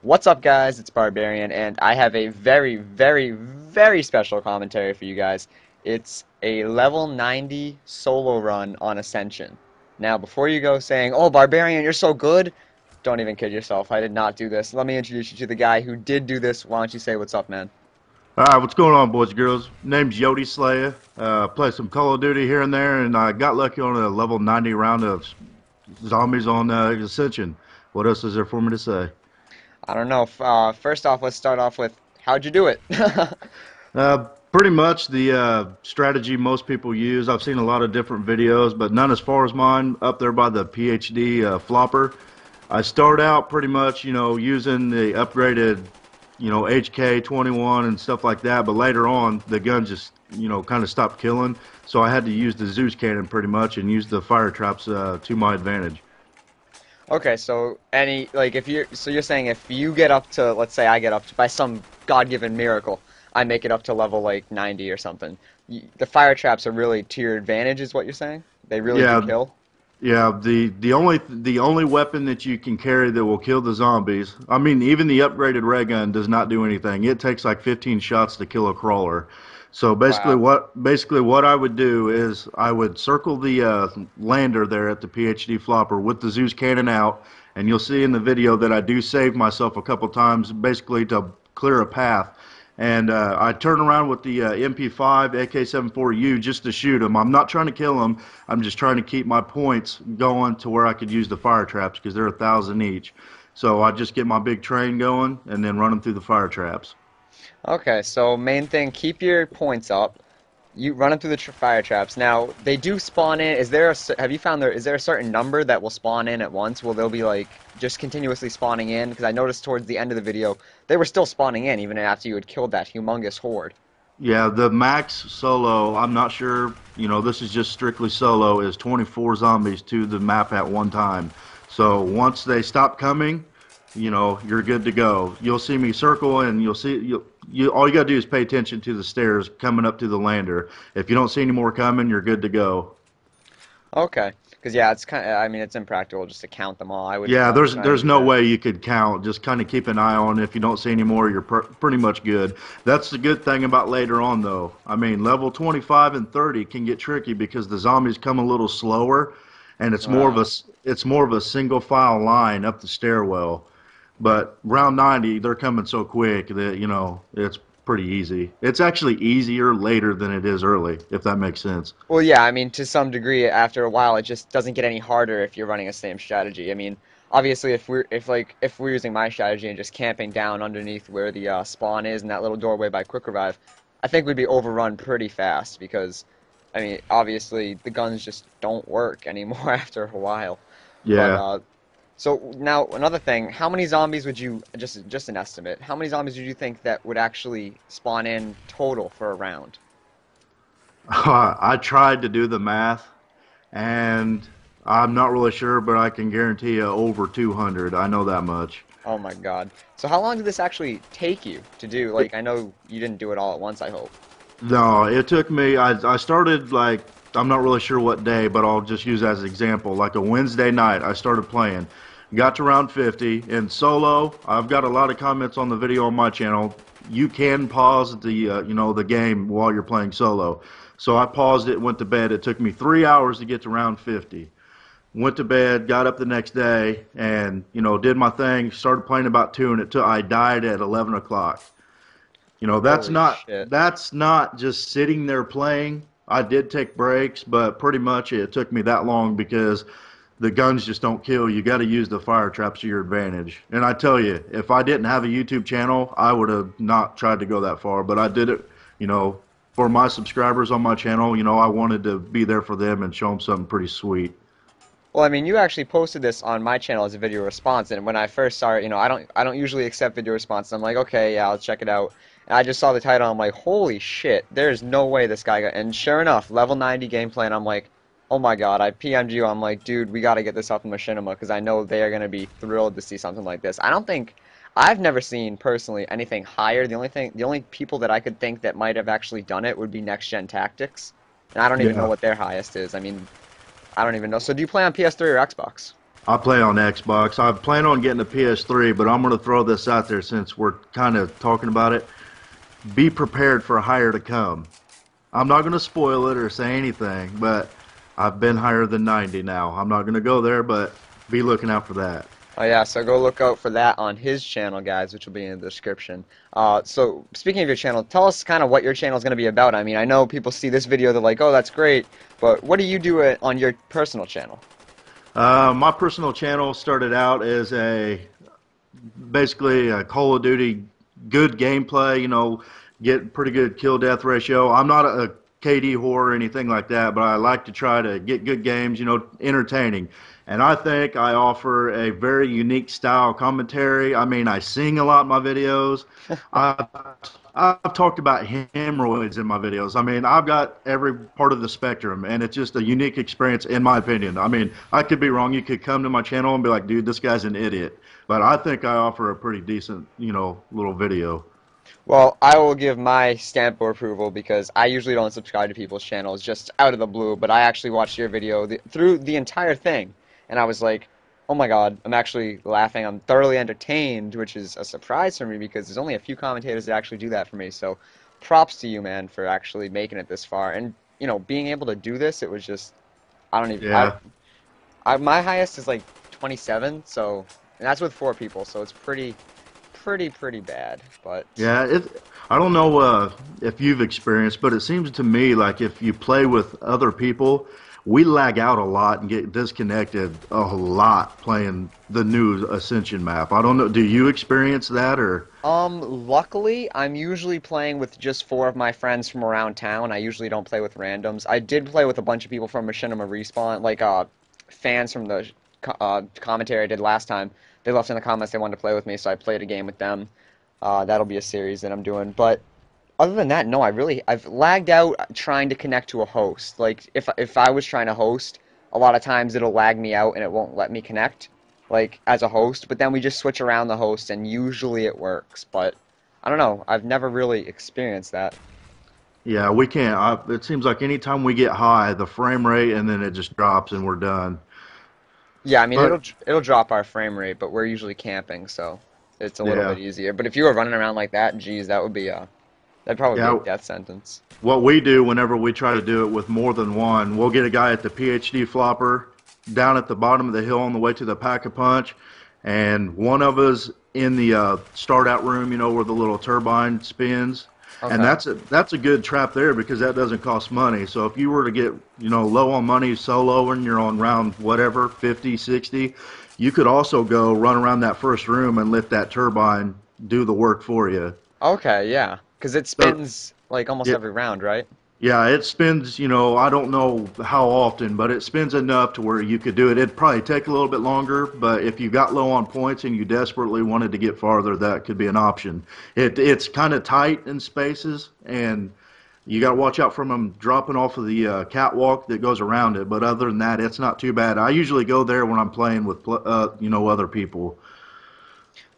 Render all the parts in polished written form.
What's up, guys? It's Barbarian, and I have a very, very, very special commentary for you guys. It's a level 90 solo run on Ascension. Now, before you go saying, "Oh, Barbarian, you're so good," don't even kid yourself. I did not do this. Let me introduce you to the guy who did do this. Why don't you say what's up, man? All right, what's going on, boys and girls? Name's Yodi Slayer. Play some Call of Duty here and there, and I got lucky on a level 90 round of zombies on Ascension. What else is there for me to say? I don't know. First off, let's start off with how'd you do it? Pretty much the strategy most people use. I've seen a lot of different videos, but none as far as mine. Up there by the PhD flopper. I start out pretty much, using the upgraded, HK-21 and stuff like that. But later on, the gun just, kind of stopped killing. So I had to use the Zeus cannon pretty much and use the fire traps to my advantage. Okay, so you're saying if you get up to, let's say I get up to, by some God-given miracle, I make it up to level like 90 or something. The fire traps are really to your advantage, is what you're saying? They really do Yeah, kill? yeah. The only weapon that you can carry that will kill the zombies. I mean, even the upgraded ray gun does not do anything. It takes like 15 shots to kill a crawler. So basically, Wow. what I would do is I would circle the lander there at the PhD flopper with the Zeus cannon out, and you'll see in the video that I do save myself a couple times, basically to clear a path. And I turn around with the MP5 AK-74U just to shoot them. I'm not trying to kill them. I'm just trying to keep my points going to where I could use the fire traps because they're 1,000 each. So I just get my big train going and then run them through the fire traps. Okay, so main thing, keep your points up. You run them through the fire traps. Now, they do spawn in. Have you found is there a certain number that will spawn in at once? Will they be like just continuously spawning in? Because I noticed towards the end of the video, they were still spawning in even after you had killed that humongous horde. Yeah, the max solo, I'm not sure, this is just strictly solo, is 24 zombies to the map at one time. So once they stop coming, you're good to go. You'll see me circle and all you got to do is pay attention to the stairs coming up to the lander. If you don't see any more coming, you're good to go. Okay, because yeah, it's kind of, I mean, it's impractical just to count them all. I would Yeah, definitely there's try and there's do no that. way you could count. Just kind of keep an eye on. If you don't see any more, you're pretty much good. That's the good thing about later on, though. I mean, level 25 and 30 can get tricky because the zombies come a little slower, and it's more of a single file line up the stairwell. But round 90, they're coming so quick that it's pretty easy. It's actually easier later than it is early, if that makes sense. Well, yeah, I mean, to some degree, after a while, it just doesn't get any harder if you're running the same strategy. I mean, obviously, if we're using my strategy and just camping down underneath where the spawn is in that little doorway by Quick Revive, I think we'd be overrun pretty fast because, I mean, obviously, the guns just don't work anymore after a while. But Yeah. so now another thing, how many zombies would you just an estimate? How many zombies would you think that would actually spawn in total for a round? I tried to do the math, and I'm not really sure, but I can guarantee you over 200. I know that much. Oh my God. So how long did this actually take you to do? Like, I know you didn't do it all at once, I hope. No, it took me. I started like I'm not really sure what day, but I'll just use as an example. Like a Wednesday night, I started playing. Got to round 50 in solo. I've got a lot of comments on the video on my channel. You can pause the game while you're playing solo. So I paused it, went to bed. It took me 3 hours to get to round 50. Went to bed, got up the next day, and did my thing. Started playing about two, and I died at 11 o'clock. That's Holy not shit. that's not just sitting there playing. I did take breaks, but pretty much it took me that long because the guns just don't kill. You got to use the fire traps to your advantage. And I tell you, if I didn't have a YouTube channel, I would have not tried to go that far. But I did it, for my subscribers on my channel. I wanted to be there for them and show them something pretty sweet. Well, I mean, you actually posted this on my channel as a video response, and when I first saw it, I don't usually accept video responses. I'm like, okay, yeah, I'll check it out. And I just saw the title, I'm like, holy shit, there's no way this guy got. And sure enough, level 90 gameplay, and I'm like, oh my God, I PM'd you. I'm like, dude, we got to get this up in Machinima because I know they are gonna be thrilled to see something like this. I've never seen personally anything higher. The only people that I could think that might have actually done it would be Next Gen Tactics, and I don't even know Yeah. what their highest is. I mean, I don't even know. So do you play on PS3 or Xbox? I play on Xbox. I plan on getting a PS3, but I'm going to throw this out there since we're kind of talking about it. Be prepared for higher to come. I'm not going to spoil it or say anything, but I've been higher than 90 now. I'm not going to go there, but be looking out for that. Oh yeah, so go look out for that on his channel, guys, which will be in the description. So speaking of your channel, tell us kind of what your channel is going to be about. I mean, I know people see this video, they're like, oh, that's great, but what do you do on your personal channel? My personal channel started out as basically a Call of Duty good gameplay, get pretty good kill death ratio. I'm not a KD whore or anything like that, but I like to try to get good games, entertaining. And I think I offer a very unique style commentary. I mean, I sing a lot in my videos. I've talked about hemorrhoids in my videos. I mean, I've got every part of the spectrum, and it's just a unique experience in my opinion. I mean, I could be wrong. You could come to my channel and be like, dude, this guy's an idiot. But I think I offer a pretty decent, little video. Well, I will give my stamp of approval because I usually don't subscribe to people's channels just out of the blue, but I actually watched your video through the entire thing, and I was like, oh my god, I'm actually laughing, I'm thoroughly entertained, which is a surprise for me because there's only a few commentators that actually do that for me, so props to you, man, for actually making it this far, and, being able to do this, it was just, I don't even, Yeah. my highest is like 27, so, and that's with 4 people, so it's pretty bad, but... Yeah, I don't know if you've experienced, but it seems to me like if you play with other people, we lag out a lot and get disconnected a lot playing the new Ascension map. I don't know, do you experience that or? Luckily, I'm usually playing with just 4 of my friends from around town. I usually don't play with randoms. I did play with a bunch of people from Machinima Respawn, like, fans from the commentary I did last time. They left in the comments they wanted to play with me, so I played a game with them. That'll be a series that I'm doing. But other than that, no, I've lagged out trying to connect to a host. Like, if I was trying to host, a lot of times it'll lag me out and it won't let me connect, like, as a host. But then we just switch around the host, and usually it works. But I don't know. I've never really experienced that. Yeah, we can't. It seems like anytime we get high, the frame rate, and then it just drops and we're done. Yeah, I mean, But it'll drop our frame rate, but we're usually camping, so it's a little yeah, bit easier. But if you were running around like that, geez, that'd probably be yeah. a death sentence. What we do whenever we try to do it with more than one, we'll get a guy at the PhD flopper down at the bottom of the hill on the way to the Pack-a-Punch, and one of us in the start-out room, where the little turbine spins. And Okay. that's a good trap there because that doesn't cost money. So if you were to get, low on money solo and you're on round whatever, 50, 60, you could also go run around that first room and let that turbine do the work for you. Okay, yeah. Because it So, spins, like, almost yeah, every round, right? yeah, it spins, I don't know how often, but it spins enough to where you could do it. It'd probably take a little bit longer, but if you got low on points and you desperately wanted to get farther, that could be an option. It's kind of tight in spaces, and you got to watch out from them dropping off of the catwalk that goes around it. But other than that, it's not too bad. I usually go there when I'm playing with, other people.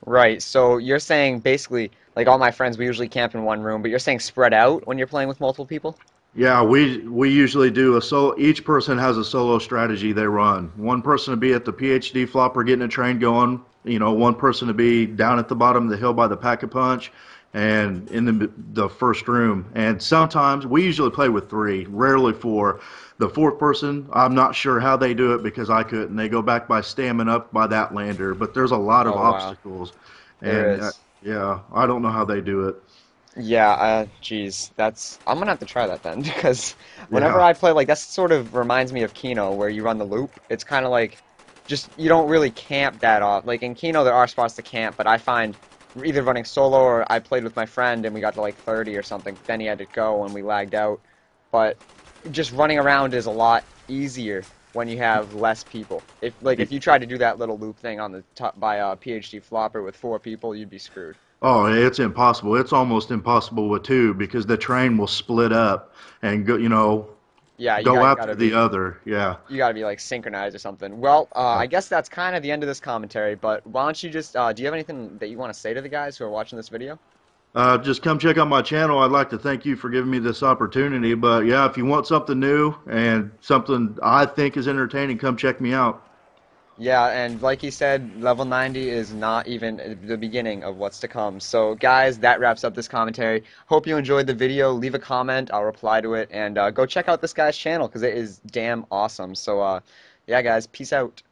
Right, so you're saying basically, like, all my friends, we usually camp in one room, but you're saying spread out when you're playing with multiple people? Yeah, we usually do a solo. Each person has a solo strategy they run. One person to be at the PhD flopper getting a train going. One person to be down at the bottom of the hill by the Pack-a-Punch, and in the first room. And sometimes we usually play with 3, rarely 4. The 4th person, I'm not sure how they do it because I couldn't. They go back by stamming up by that lander, but there's a lot of Oh, wow. obstacles, There and is. yeah, I don't know how they do it. Yeah, geez, I'm gonna have to try that then, because whenever Yeah. I play, like, that sort of reminds me of Kino, where you run the loop. It's kind of like, just, you don't really camp that off. Like, in Kino, there are spots to camp, but I find either running solo or I played with my friend and we got to, like, 30 or something, then he had to go and we lagged out. But just running around is a lot easier when you have less people. If you tried to do that little loop thing on the top by a PhD flopper with 4 people, you'd be screwed. Oh, it's impossible. It's almost impossible with 2 because the train will split up and go, Yeah, go you after gotta the be other. Yeah. you gotta be like synchronized or something. Well, I guess that's kind of the end of this commentary. But why don't you just do you have anything that you want to say to the guys who are watching this video? Just come check out my channel. I'd like to thank you for giving me this opportunity. But yeah, if you want something new and something I think is entertaining, come check me out. Yeah, and like he said, level 90 is not even the beginning of what's to come. So, guys, that wraps up this commentary. Hope you enjoyed the video. Leave a comment, I'll reply to it, and go check out this guy's channel because it is damn awesome. So, yeah, guys, peace out.